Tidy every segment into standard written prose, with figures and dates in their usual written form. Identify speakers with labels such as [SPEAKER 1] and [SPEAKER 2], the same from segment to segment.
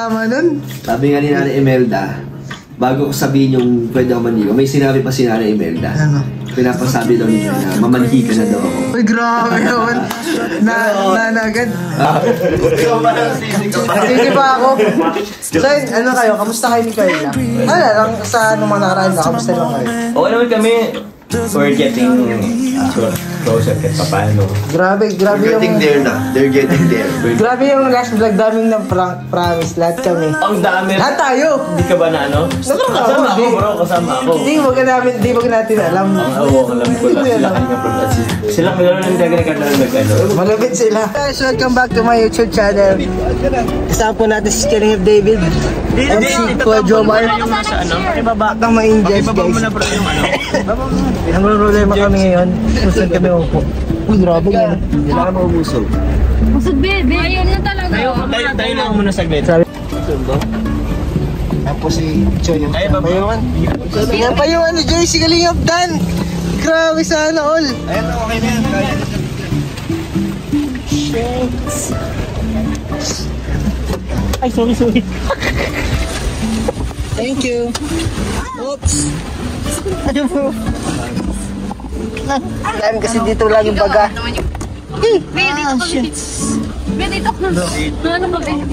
[SPEAKER 1] Tama nun.
[SPEAKER 2] Sabi nga ni Nanay Imelda, bago ko sabihin yung pwede ako manligaw, may sinabi pa si Nanay Imelda.
[SPEAKER 1] Ano?
[SPEAKER 2] Pinapasabi daw niya na mamanhi ka na daw ako.
[SPEAKER 1] Uy, grabe naman. Agad. Sige pa ako. So, ano kayo? Kamusta kayo ni Carla? Ano lang, sa nung mga nakaraan na, kamusta lang kayo?
[SPEAKER 3] Okay naman kami. We're getting closer kahit paano.
[SPEAKER 1] Grabe
[SPEAKER 2] They're getting
[SPEAKER 1] yung...
[SPEAKER 2] there na. They're getting there.
[SPEAKER 1] Grabe yung last vlog, daming na promise. Lahat kami.
[SPEAKER 3] Ang dami.
[SPEAKER 1] Lahat tayo!
[SPEAKER 3] Hindi ka ba na ano? Kasama ako bro, kasama ako.
[SPEAKER 1] Hindi mo natin alam.
[SPEAKER 3] Oo, alam ko lang. Sila kanya pag-assist. Sila kanya lang nag-ano.
[SPEAKER 1] Malapit sila. Guys, welcome back to my YouTube channel. Kasama po natin si Kenny F. David. And si Kuya Jomar. Baka ma-ingest guys. Ang problema kami ngayon, susunod kami upo. Uy, grabe yan.
[SPEAKER 2] Hindi na ka maubusog.
[SPEAKER 4] Busog, bebe. Ayun na talaga.
[SPEAKER 3] Tayo lang muna saglit.
[SPEAKER 1] Tapos si Choy yung payungan. Yung payungan ni Joy, si Kalingap Dan. Grabe sana all.
[SPEAKER 2] Ayan, okay na yan.
[SPEAKER 3] Ay, sorry.
[SPEAKER 1] Thank you. Oops. Ano po? Alam kasi dito lang yung baga.
[SPEAKER 4] Shit. Dito ka na. Ano ba kayo?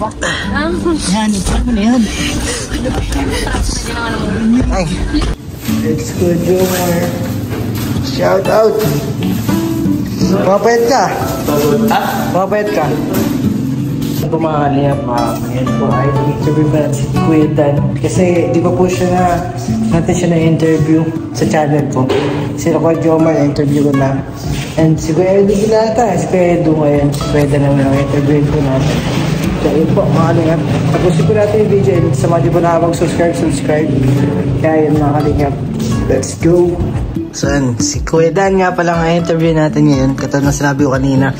[SPEAKER 1] Yan, ano na yan? Ay. Let's go, Jomar. Shout out. Mapayat ka?
[SPEAKER 3] Ha?
[SPEAKER 1] Mapayat ka? Ito mga kalihap, ngayon po ay interview ba si Kuya Dan. Kasi di ba po siya natin siya na-interview sa channel ko. Si Kuya Jomar na-interview ko na. And si Kuya Edu Ginata, si Kuya Edu ngayon. Si Kuya Dan naman na-interview ko natin. So yun po mga kalihap. Tapusin po natin yung video. And sa mga di po nakapag-subscribe. Kaya yun mga kalihap. Let's go! So yun, si Kuya Dan nga pala nga interview natin ngayon. Katulad na sinabi ko kanina.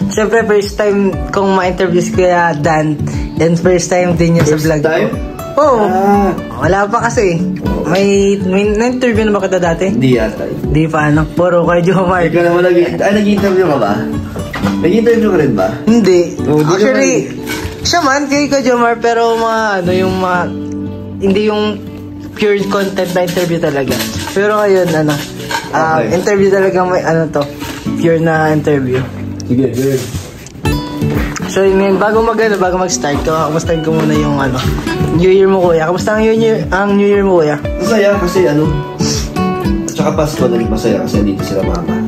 [SPEAKER 1] Siyempre, first time kong ma-interview si Kuya Dan. And first time din niya sa vlog ko.
[SPEAKER 2] First time?
[SPEAKER 1] Oo. Wala pa kasi. May na-interview na ba kita dati?
[SPEAKER 2] Hindi yata.
[SPEAKER 1] Hindi pa, ano? Puro Kuya Jomar.
[SPEAKER 2] Ikaw naman nag-interview ka ba? Nag-interview ka rin ba?
[SPEAKER 1] Hindi.
[SPEAKER 2] Oh, di
[SPEAKER 1] Actually, siya man, kay Kuya Jomar, pero hindi yung pure content na interview talaga. Pero ngayon,
[SPEAKER 2] Okay.
[SPEAKER 1] interview talaga may pure na interview.
[SPEAKER 2] Sige, good.
[SPEAKER 1] So yun, bago mag-start, kamustahin ko muna yung New Year mo, Kuya. Kamusta ang New Year mo, Kuya?
[SPEAKER 2] Masaya kasi tsaka Pasko na rin masaya kasi dito sila mama.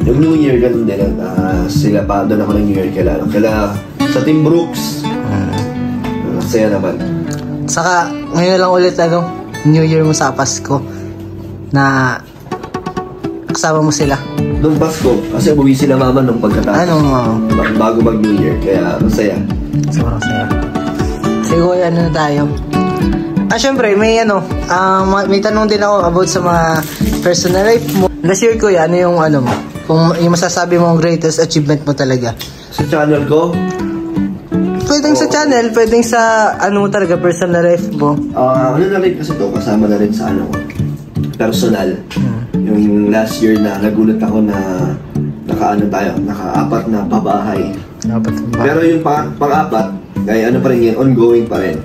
[SPEAKER 2] Yung New Year ganun din, sila pa doon ako ng New Year kala sa Team Brooks. Masaya naman.
[SPEAKER 1] Saka ngayon lang ulit New Year mo sa Pasko na kasama mo sila.
[SPEAKER 2] Nung Pasko, kasi umuwi sila mama nung pagkatapos. Bago mag-New Year, kaya masaya.
[SPEAKER 1] Sobrang saya. Sige, ano na tayo? Syempre, may may tanong din ako about sa mga personal life mo. Last year, Kuya, ano yung mo? Kung yung masasabi mo ang greatest achievement mo talaga?
[SPEAKER 2] Sa channel ko?
[SPEAKER 1] Pwedeng sa channel, pwedeng sa mo talaga, personal life mo.
[SPEAKER 2] Ano na rin kasi to, kasama na rin sa personal. Yung last year na nagulat ako na naka-apat na pabahay. Pero yung pang-apat, ay pa rin yun, ongoing pa rin.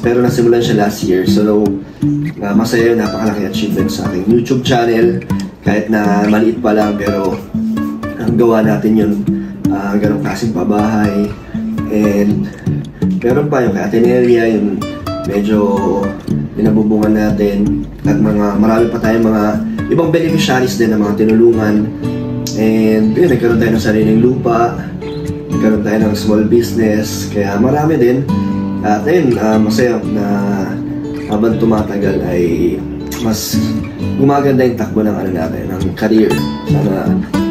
[SPEAKER 2] Pero nasimulan siya last year. So, masaya yun, napakalaki achievement sa aking YouTube channel. Kahit na maliit pa lang, pero ang gawa natin yun, ganong klaseng pabahay. And meron pa yung kay Ateneria, yung medyo binabubungan natin. At marami pa tayong mga ibang beneficiaries din ng mga tinulungan. And yun, nagkaroon tayo ng sariling lupa, nagkaroon tayo ng small business, kaya marami din. At ayun, masaya na habang tumatagal ay mas gumaganda yung takbo ng natin, ng career.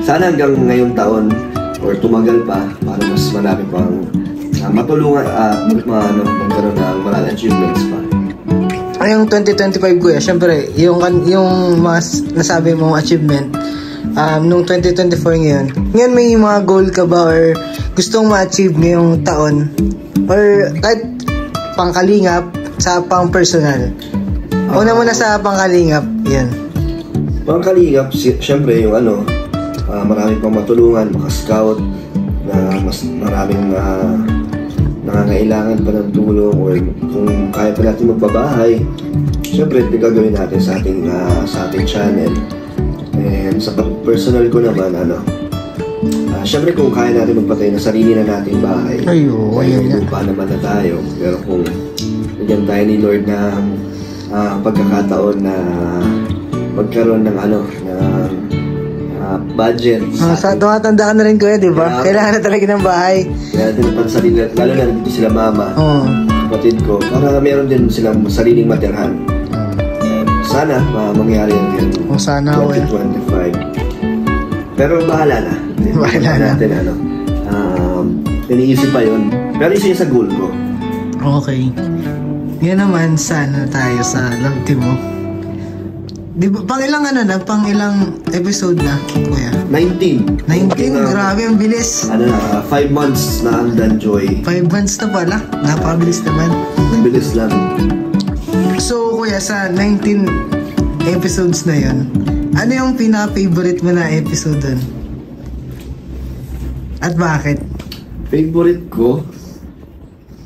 [SPEAKER 2] Sana hanggang ngayong taon or tumagal pa para mas marami pang matulungan at magkaroon ng maraming achievements pa.
[SPEAKER 1] Yung 2025, Kuya, syempre, yung mas nasabi mong achievement, nung 2024 ngayon may mga goal ka ba or gustong ma-achieve ngayong taon? Or kahit pangkalingap sa pang-personal? Una muna sa pangkalingap, yan.
[SPEAKER 2] Pangkalingap, syempre yung marami pang matulungan, maka-scout, na mas maraming nangangailangan pa ng tulong or kung kaya pa natin magbabahay, syempre ito gagawin natin sa ating channel. And sa personal ko naman, syempre kung kaya natin magpatay na sarili na nating bahay, ayun pa naman na tayo. Pero kung bigyan tayo ni Lord ng pagkakataon na magkaroon ng budget.
[SPEAKER 1] Sa tumatanda ka na rin kuya, di ba? Kailangan na talaga ng bahay.
[SPEAKER 2] Kaya din ang sarili, lalo na dito sila mama, kapatid ko, para meron din silang sariling matirhan. Sana mangyari yan din.
[SPEAKER 1] Sana
[SPEAKER 2] 2025. Pero bahala na.
[SPEAKER 1] Bahala na.
[SPEAKER 2] Natin iniisip pa yun. Pero isa yun sa goal ko.
[SPEAKER 1] Okay. Yan naman, sana tayo sa love team mo. Di ba, pang ilang episode na, kuya?
[SPEAKER 2] 19.
[SPEAKER 1] 19? Grabe, ang bilis.
[SPEAKER 2] 5 months na ang Danjoy.
[SPEAKER 1] 5 months na pala. Napakabilis naman.
[SPEAKER 2] Mabilis lang.
[SPEAKER 1] So, kuya, sa 19 episodes na yun, ano yung pinaka-favorite mo na episode dun? At bakit?
[SPEAKER 2] Favorite ko?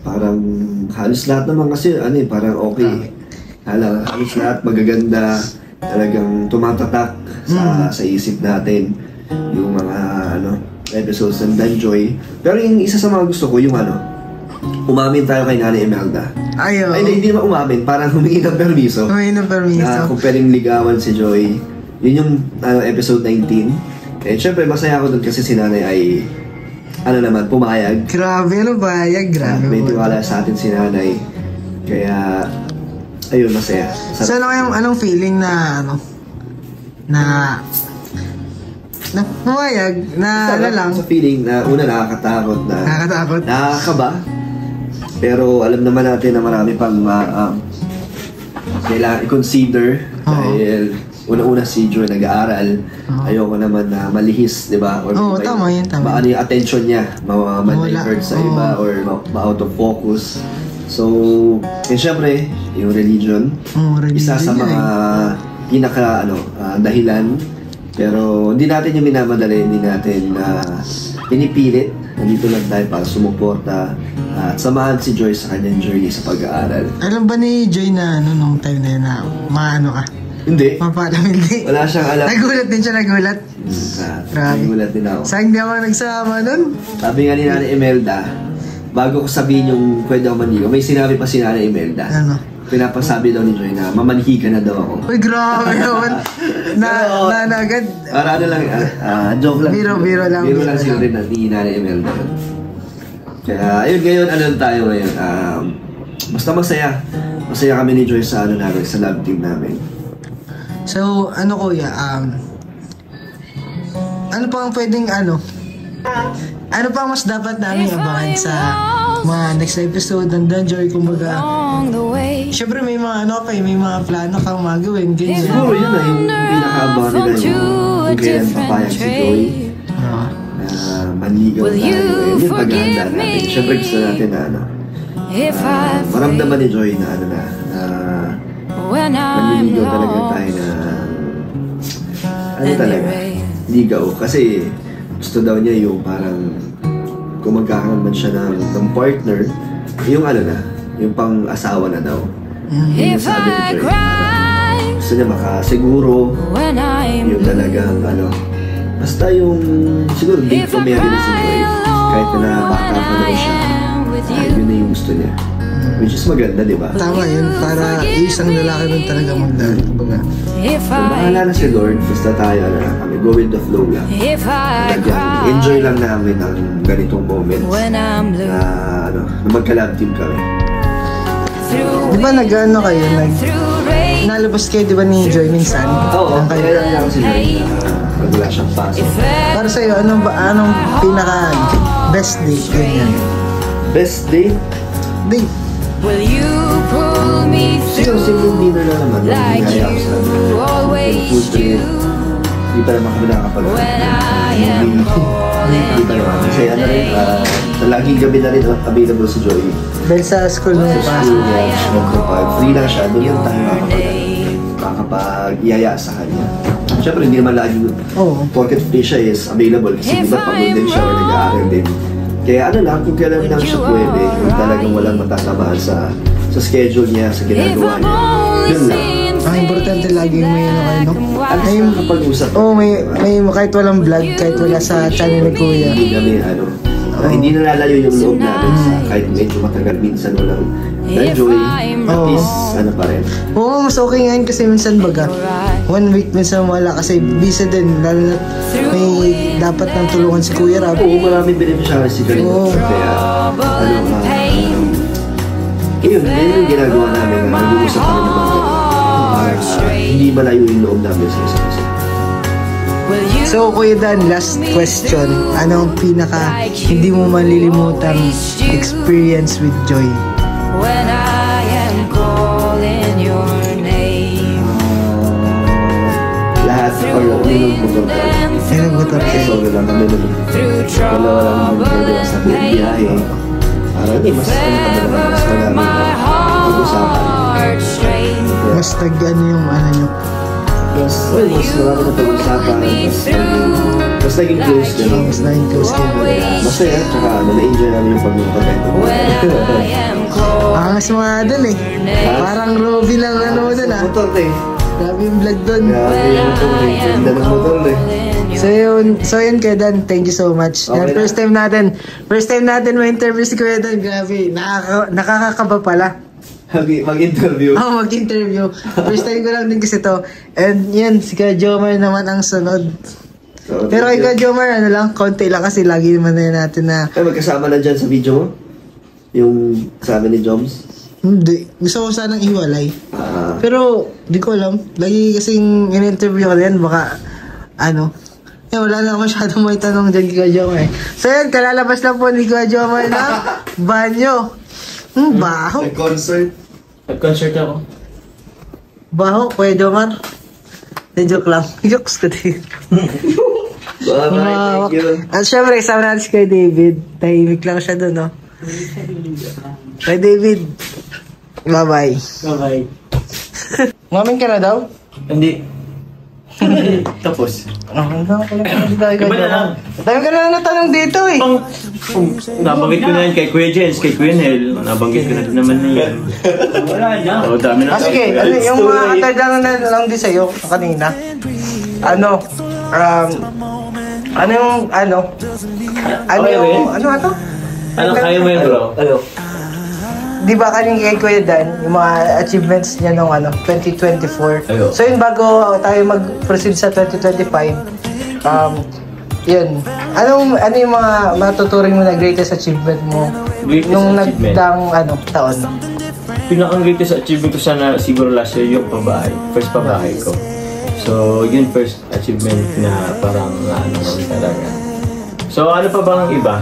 [SPEAKER 2] Parang halos lahat naman kasi, parang okay. Halos lahat magaganda. Talagang tumatatak sa isip natin yung mga episodes ng Danjoy. Pero yung isa sa mga gusto ko, yung umamin tayo kay Nanay Imelda. Ay, hindi naman umamin, parang humingi ng permiso.
[SPEAKER 1] Humingi ng permiso.
[SPEAKER 2] Na kung pwedeng ligawan si Joy. Yun yung episode 19. Eh, syempre, masaya ako doon kasi si Nanay ay pumayag.
[SPEAKER 1] Grabe, bayag. Grabe.
[SPEAKER 2] May tiwala sa atin si Nanay. Kaya, ayun, masaya.
[SPEAKER 1] So, anong feeling na pumayag, na lang?
[SPEAKER 2] Sa feeling na, una, nakakatakot. Nakakaba. Pero, alam naman natin na marami pang kailangan i-consider. Dahil, una-una si Joy nag-aaral. Ayoko naman na malihis, di ba?
[SPEAKER 1] Tama yun.
[SPEAKER 2] Baka yung attention niya, ma-divert sa iba or ma-out of focus. So, syempre, yung religion, isa sa mga dahilan. Pero hindi natin yung minamadali, hindi natin pinipilit. Nandito lang tayo para sumuporta at samahan si Joy sa kanyang journey sa pag-aaral.
[SPEAKER 1] Alam ba ni Joy na nung time na yun na maano ka?
[SPEAKER 2] Hindi.
[SPEAKER 1] Hindi.
[SPEAKER 2] Wala siyang alam.
[SPEAKER 1] Nagulat din siya. Grabe.
[SPEAKER 2] Nagulat din ako.
[SPEAKER 1] Saan di ako nagsama nun?
[SPEAKER 2] Sabi nga ni Nanay Imelda, bago ko sabihin yung pwede ako manligaw, may sinabi pa si Nanay Imelda. Pinapasabi daw ni Joy na mamanhi ka na daw ako.
[SPEAKER 1] Uy, grabe naman. Agad.
[SPEAKER 2] Para lang, joke lang.
[SPEAKER 1] Biro lang.
[SPEAKER 2] Biro lang siguro rin ni Nanay Imelda. Kaya, ayun, ngayon, tayo ngayon? Basta masaya. Masaya kami ni Joy sa sa love team namin.
[SPEAKER 1] So, kuya, ano pa ang pwedeng ano pa ang mas dapat namin abangan sa mga next episode ng Danjoy, kumbaga. Siyempre may mga may mga plano kang magawin, ganyan.
[SPEAKER 2] Siguro yun na yung pinaka-abangan nila yung kailan papayag si Joy na manligaw tayo. Yung paghahanda natin. Siyempre gusto natin na maramdaman ni Joy na manliligaw talaga tayo na talaga ligaw. Kasi gusto daw niya yung parang kung magkakaroon man siya ng partner, yung yung pang-asawa na daw. Yung sabi ni Joy, gusto niya makasiguro yung talagang basta yung siguro date to marry na si Joy, kahit na bata pa daw siya, yun na yung gusto niya. Which is maganda, di ba?
[SPEAKER 1] Tama yun, para isang lalaki nun talaga magdaan.
[SPEAKER 2] Kung bahala na si Lord, basta tayo kami, go with the flow lang. Enjoy lang namin ang ganitong moments na magka-love team kami.
[SPEAKER 1] Di ba nag-ano kayo? Nalabas kayo, di ba ni Joy minsan?
[SPEAKER 2] Oo, kaya lang ako si Joy na wala siyang pasok.
[SPEAKER 1] Para sa'yo, anong pinaka-best date ganyan?
[SPEAKER 2] Best date?
[SPEAKER 1] Date.
[SPEAKER 4] Will you pull me through?
[SPEAKER 2] Simple dinner na naman.
[SPEAKER 4] Like you always do.
[SPEAKER 2] Hindi pa naman kami nakakapag-.
[SPEAKER 4] When I am
[SPEAKER 2] Hindi pa naman. Kasi sa laging gabi na rin available si Joy.
[SPEAKER 1] Dahil sa school nung
[SPEAKER 2] Sa school niya, free lang siya. Doon yung tayo makakapag-iyaya sa kanya. Siyempre, hindi naman lagi porket free siya is available. Kasi iba pagod din siya or nag-aaral din. Kaya ano lang, kung kailan lang siya pwede, kung talagang walang matatamaan sa schedule niya, sa ginagawa niya, yun lang.
[SPEAKER 1] Ang importante lagi may ano kayo, no?
[SPEAKER 2] At may makapag-usap.
[SPEAKER 1] Oo, may kahit walang vlog, kahit wala sa channel ni Kuya.
[SPEAKER 2] Hindi kami, hindi nalalayo yung loob namin sa kahit medyo matagal minsan walang enjoy, at least, ano pa rin.
[SPEAKER 1] Oo, mas okay ngayon kasi minsan baga. 1 week minsan wala kasi busy din, lalo na may dapat nang tulungan si Kuya Rab.
[SPEAKER 2] Oo, maraming beneficiary si Karin. Kaya, yun yung ginagawa namin na nag-uusap kami ng mga hindi malayo yung loob namin sa isa't isa.
[SPEAKER 1] So Kuya Dan, last question. Anong pinaka hindi mo malilimutang experience with Joy?
[SPEAKER 4] When I am calling your name.
[SPEAKER 2] Lahat or uminom motor ka.
[SPEAKER 1] Ay, nagmotor kayo.
[SPEAKER 2] So, wala naman
[SPEAKER 4] Through
[SPEAKER 2] walang
[SPEAKER 4] trouble
[SPEAKER 2] sa
[SPEAKER 4] and
[SPEAKER 2] biyahe.
[SPEAKER 4] pain.
[SPEAKER 2] Para hindi, mas marami
[SPEAKER 4] My
[SPEAKER 2] pag-usapan.
[SPEAKER 4] heart straight.
[SPEAKER 1] Mas nag-ano yung ano nyo.
[SPEAKER 2] Mas marami na pag-usapan. Mas naging close din.
[SPEAKER 1] Mas naging close kayo.
[SPEAKER 2] Masaya, tsaka na-enjoy namin yung pag-usapan.
[SPEAKER 4] When I am calling.
[SPEAKER 1] Angas mga dun eh. Parang Robin lang ano dun ah.
[SPEAKER 2] Motor eh.
[SPEAKER 1] Grabe yung vlog dun.
[SPEAKER 2] Grabe yung motor eh. Ganda ng motor eh.
[SPEAKER 1] So yun Kuya Dan, thank you so much.
[SPEAKER 2] Okay
[SPEAKER 1] Yan,
[SPEAKER 2] na.
[SPEAKER 1] first time natin ma-interview si Kuya Dan. Grabe, nakakakaba pala.
[SPEAKER 2] Mag-interview.
[SPEAKER 1] Mag-interview. First time ko lang din kasi to. And yan, si Kuya Jomar naman ang sunod.
[SPEAKER 2] So,
[SPEAKER 1] Pero kay Kuya Jomar, ano lang, konti lang kasi lagi naman na natin na...
[SPEAKER 2] Ay, magkasama na dyan sa video mo? Yung kasama ni Joms?
[SPEAKER 1] Hindi, gusto ko sanang iwalay.
[SPEAKER 2] Ah,
[SPEAKER 1] Pero, di ko alam. Lagi kasing in-interview ko din, baka, wala na masyadong may tanong dyan kay Kuya Jomar. So yan, kalalabas lang po ni Kuya Jomar ng banyo. Baho.
[SPEAKER 2] nag-concert.
[SPEAKER 3] Nag-concert ako.
[SPEAKER 1] Baho, Kuya Jomar. Joke lang. Jokes ko din.
[SPEAKER 2] Bye-bye, thank you.
[SPEAKER 1] At syempre, kasama natin si Kuya David. Tahimik lang siya doon, no? Kuya David. Bye-bye.
[SPEAKER 3] Bye-bye.
[SPEAKER 1] Ngamin ka na daw?
[SPEAKER 3] Hindi. Tapos.
[SPEAKER 1] Ang dami ko lang dito.
[SPEAKER 3] Iba na lang.
[SPEAKER 1] Dami ka na natanong dito eh.
[SPEAKER 3] Nabanggit ko na yan kay Kuya Jens, kay Kuya Nel. Nabanggit ko na din naman na yan. Wala na. Oo, dami na.
[SPEAKER 1] Sige, yung mga katanungan na lang din sa'yo kanina. Ano kaya mo yun, bro? Di ba kaning kay Kuya Dan, yung mga achievements niya nung 2024.
[SPEAKER 3] Ayo.
[SPEAKER 1] So yun, bago tayo mag-proceed sa 2025, yun. Ano yung mga matuturing mo na greatest achievement mo
[SPEAKER 3] Greatest
[SPEAKER 1] nung
[SPEAKER 3] achievement?
[SPEAKER 1] nagdaang taon?
[SPEAKER 3] Pinakang greatest achievement ko sana siguro last year yung pabahay. First pabahay ko. So, yun first achievement na parang talaga. So, ano pa bang iba?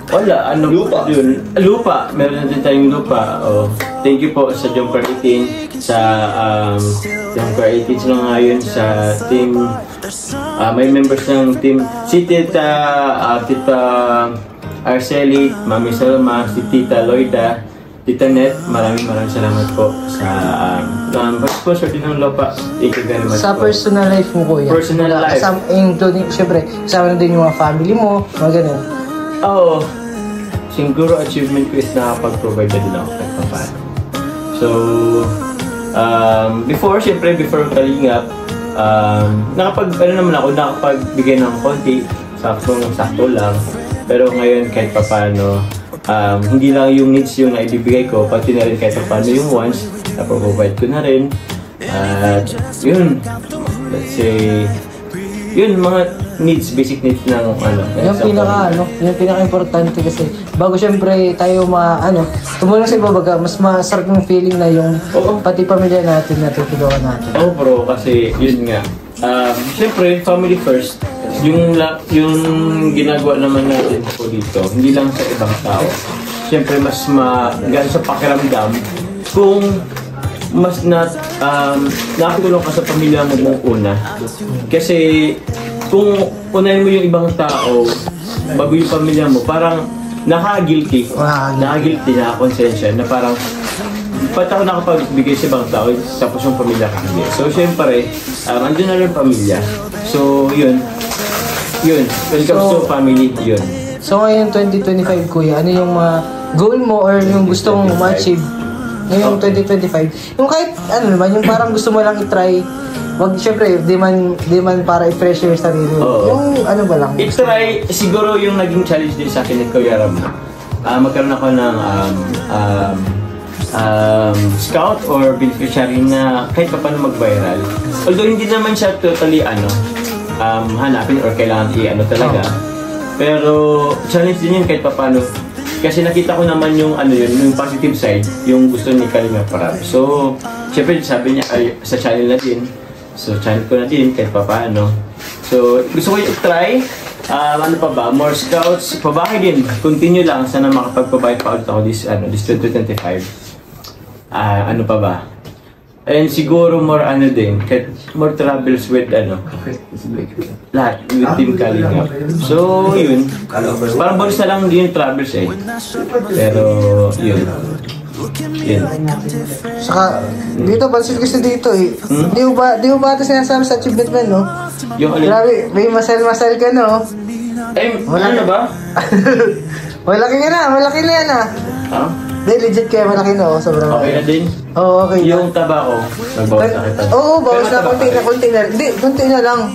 [SPEAKER 3] Wala,
[SPEAKER 2] Lupa.
[SPEAKER 3] Yun. Lupa. Meron na din tayong lupa. Oh. Thank you po sa Jumper 18, sa Jumper 18 sila ngayon sa team. May members ng team. Si Tita Arceli, Mami Salma, si Tita Loida, Tita Net, maraming salamat po sa sponsor din ng lupa. Thank you very much
[SPEAKER 1] Sa
[SPEAKER 3] po.
[SPEAKER 1] personal life mo, Kuya?
[SPEAKER 3] Personal life.
[SPEAKER 1] Including, syempre, kasama na din yung mga family mo, mga ganun.
[SPEAKER 3] Oo. Siguro achievement ko is nakapag-provide na din ako kahit paano. So, before Kalingap, nakapagbigay ng konti, sakto lang. Pero ngayon kahit paano, hindi lang yung needs yung naibibigay ko, pati na rin kahit paano yung wants, napro-provide ko na rin. At yun, let's say, yun mga needs, basic needs ng
[SPEAKER 1] Yung pinaka-importante kasi bago syempre tayo tumulong sa iba baga, mas masarap yung feeling na yung pati pamilya natin natutulungan natin.
[SPEAKER 3] Oo bro, kasi yun nga. Siyempre, family first. Yung ginagawa naman natin po dito, hindi lang sa ibang tao. Siyempre, mas magaan sa pakiramdam kung mas nakatulong ka sa pamilya mo mong una. Kasi kung unahin mo yung ibang tao bago yung pamilya mo, parang nakaka-guilty, nakaka-konsensya na parang ba't ako nakapagbigay sa ibang tao tapos yung pamilya ka hindi. So syempre, andun na rin pamilya. So yun, when it comes to family, yun.
[SPEAKER 1] So ngayon 2025 kuya, ano yung mga goal mo or yung gusto mong ma-achieve ngayong 2025? Yung kahit ano naman, yung parang gusto mo lang i-try, wag syempre, di man para i-pressure yung sarili mo. Yung ano ba lang?
[SPEAKER 3] I-try, siguro yung naging challenge din sa akin ni Kuya Ram. Magkaroon ako ng scout or beneficiary na kahit pa paano mag-viral. Although hindi naman siya totally hanapin or kailangan talaga. Pero challenge din yun kahit pa paano. Kasi nakita ko naman yung yung positive side, yung gusto ni Kalinga Prab. So, syempre sabi niya sa channel na din. So, channel ko na din kahit pa paano. So, gusto ko i-try. Ano pa ba? More scouts. Pabahay din. Continue lang. Sana makapagpabayad pa ulit ako this 2025. Ano pa ba? And siguro more din. More travels with lahat. With Team Kalinga. So, yun. Parang bonus na lang din yung travels eh. Pero, yun.
[SPEAKER 1] Saka, dito, pansin kasi dito eh. Di mo ba ito sinasabi sa achievement man, no?
[SPEAKER 3] Yung alin?
[SPEAKER 1] Grabe, may masal-masal ka, no?
[SPEAKER 3] Wala na ba?
[SPEAKER 1] Malaki na yan ah.
[SPEAKER 3] Ha?
[SPEAKER 1] Hindi, legit kaya malaki na, oh, sobrang
[SPEAKER 3] Okay na din?
[SPEAKER 1] Oo, okay na.
[SPEAKER 3] Yung tabako, nagbawas na kita.
[SPEAKER 1] Oo, bawas na, konti na. Hindi, konti na lang.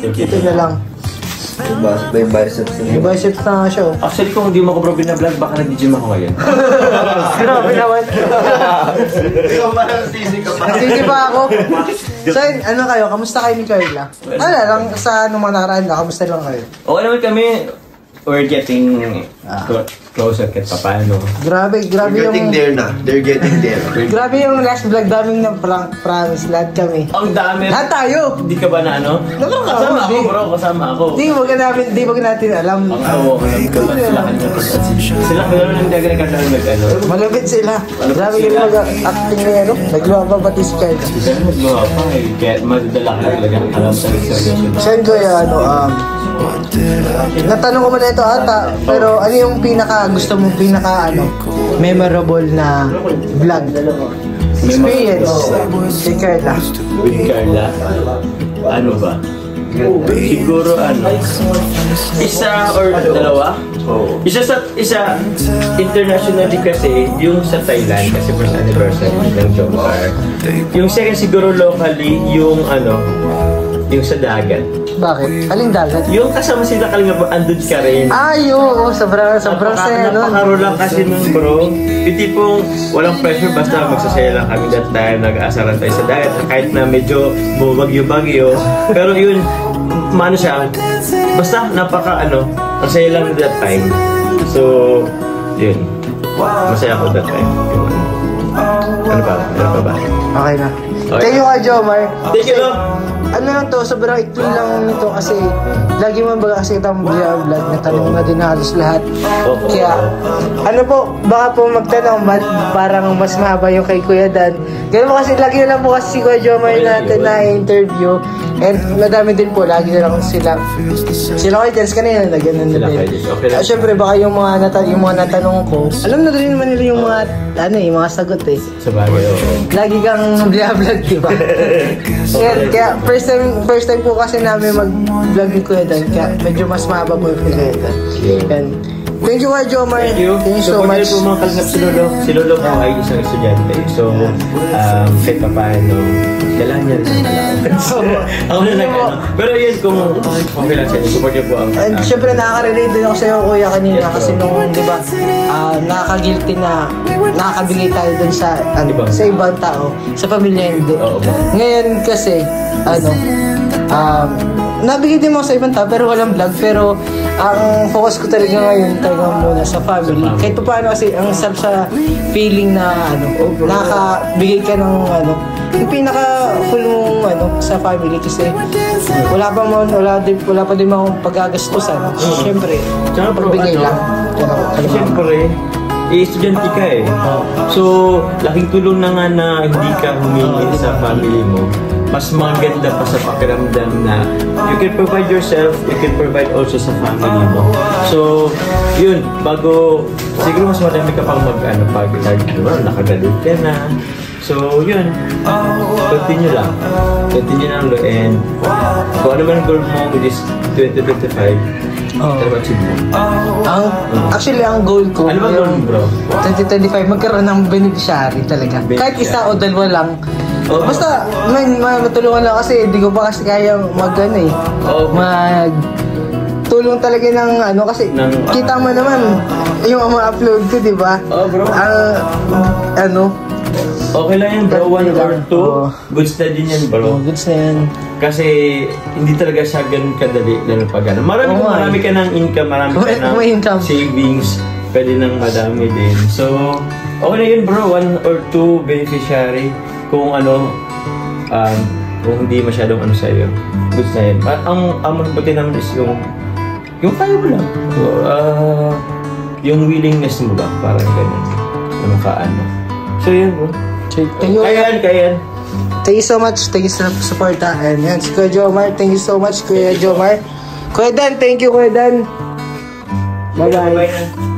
[SPEAKER 2] May biceps na
[SPEAKER 1] May biceps na nga siya, oh.
[SPEAKER 3] Actually, kung hindi mo ako probe na vlog, baka nag-gym ako ngayon.
[SPEAKER 1] Grabe naman.
[SPEAKER 2] Ikaw ba nagsisi ka pa?
[SPEAKER 1] Nagsisi pa ako. So, ano kayo? Kamusta kayo ni Carla? Wala lang, sa anong mga nakaraan na, kamusta lang kayo?
[SPEAKER 3] Oo naman kami, we're getting closer kahit paano.
[SPEAKER 1] Grabe
[SPEAKER 2] They're getting
[SPEAKER 1] yung...
[SPEAKER 2] there na. They're getting there.
[SPEAKER 1] Grabe yung last vlog daming ng prank, promise, lahat kami.
[SPEAKER 3] Ang dami.
[SPEAKER 1] Lahat tayo!
[SPEAKER 3] Hindi ka ba na ano? Kasama ako bro, kasama ako.
[SPEAKER 1] Di wag natin alam.
[SPEAKER 3] Ang awo ko lang kung sila kanya. Sila ko naman hindi agad nagkakaroon
[SPEAKER 1] Malapit sila. Grabe yung mag-acting na yan, no? Naglumabati si Carla.
[SPEAKER 3] Kaya magluha pa eh. Kaya madadala ka talaga ng alam sa reservation.
[SPEAKER 1] Saan ko natanong ko muna ito ata, pero ano yung gusto mong memorable na vlog? Experience kay Carla.
[SPEAKER 3] With Carla, ano ba? Siguro isa or dalawa? Isa internationally kasi, yung sa Thailand kasi first anniversary ng Jomcar. Yung second siguro locally, yung sa dagat.
[SPEAKER 1] Bakit? Aling dagat?
[SPEAKER 3] Yung kasama sila Kalinga Prab, andun ka rin.
[SPEAKER 1] Ay, oo, sobrang saya nun.
[SPEAKER 3] Napakaro lang kasi nun bro. Yung tipong walang pressure, basta magsasaya lang kami that time, nag-aasaran tayo sa dagat. Kahit na medyo bumagyo-bagyo. Pero yun, siya, basta masaya lang that time. So, yun. Masaya ako that time. Yung, ano pa ba?
[SPEAKER 1] Okay na.
[SPEAKER 3] Okay.
[SPEAKER 1] Thank you ka, Jomar.
[SPEAKER 3] Thank you, Lo.
[SPEAKER 1] Ano lang to, sobrang ikli lang nito kasi lagi mo baga kasi itong vlog, natanong na din halos lahat. Kaya, baka po magtanong, parang mas mahaba yung kay Kuya Dan. Ganun po kasi, lagi na lang po kasi si Kuya Jomar natin na-interview. And madami din po, lagi na lang sila kayo dance kanina na gano'n na din. Siyempre, baka yung mga natanong ko, alam na rin naman nila yung mga sagot eh.
[SPEAKER 3] Sabagay,
[SPEAKER 1] Lagi kang vlog, diba? Kaya first time po kasi namin mag-vlog ni Kuya Dan, kaya medyo mas mahaba po yung Kuya Dan. Thank you, Kuya Jomar. Thank you so much.
[SPEAKER 3] Po mga kalingap si Lolo po ay isang estudyante. So, kahit pa paano, kailangan niya rin ang malaman. Ako na pero yun, kung okay lang siya, support niyo po ang...
[SPEAKER 1] And syempre nakaka-relate din ako sa'yo, Kuya, kanina. Kasi nung, di ba, nakaka-guilty na nakakabigay tayo dun sa ibang tao, sa pamilya hindi. Ngayon kasi, nabigay din mo sa ibang tao pero walang vlog. Pero ang focus ko talaga ngayon muna sa family. Kahit pa paano kasi ang sarap sa feeling na nakakabigay ka ng yung pinaka full mong sa family kasi wala pa din akong pagagastusan. Siyempre, pagbigay lang.
[SPEAKER 3] Siyempre, estudyante ka eh. So, laking tulong na nga na hindi ka humingi sa family mo. Mas maganda pa sa pakiramdam na you can provide yourself, you can provide also sa family mo. So, yun, siguro mas madami ka pang nakagraduate ka na. So, yun. Continue lang. Continue lang lo. And kung ano man goal mo with this 2025, ano ba achieve mo?
[SPEAKER 1] Actually, ang goal ko,
[SPEAKER 3] Ano ba goal mo, bro?
[SPEAKER 1] 2025, magkaroon ng beneficiary talaga. Kahit isa o dalawa lang. Basta, matulungan lang kasi hindi ko pa kasi kaya tulong talaga ng kasi kita mo naman yung mga upload ko, di ba?
[SPEAKER 3] Bro. Okay lang yan, bro. 1 or 2. Goods na din yan, bro.
[SPEAKER 1] Goods na yan.
[SPEAKER 3] Kasi hindi talaga siya ganun kadali lalo pag ano. Marami ka ng income, marami ka ng savings, pwede nang madami din. So, okay na yun, bro. 1 or 2 beneficiary. Kung kung hindi masyadong sa'yo. Goods na yan. Ang mabuti naman is yung kaya mo lang. Yung willingness mo ba? Parang ganun. Na makaano. So, yun, bro. Kaya yan.
[SPEAKER 1] Thank you so much. Thank you sa support. And yan, si Kuya Jomar. Thank you so much, Kuya Jomar. Kuya Dan, thank you, Kuya Dan. Bye-bye.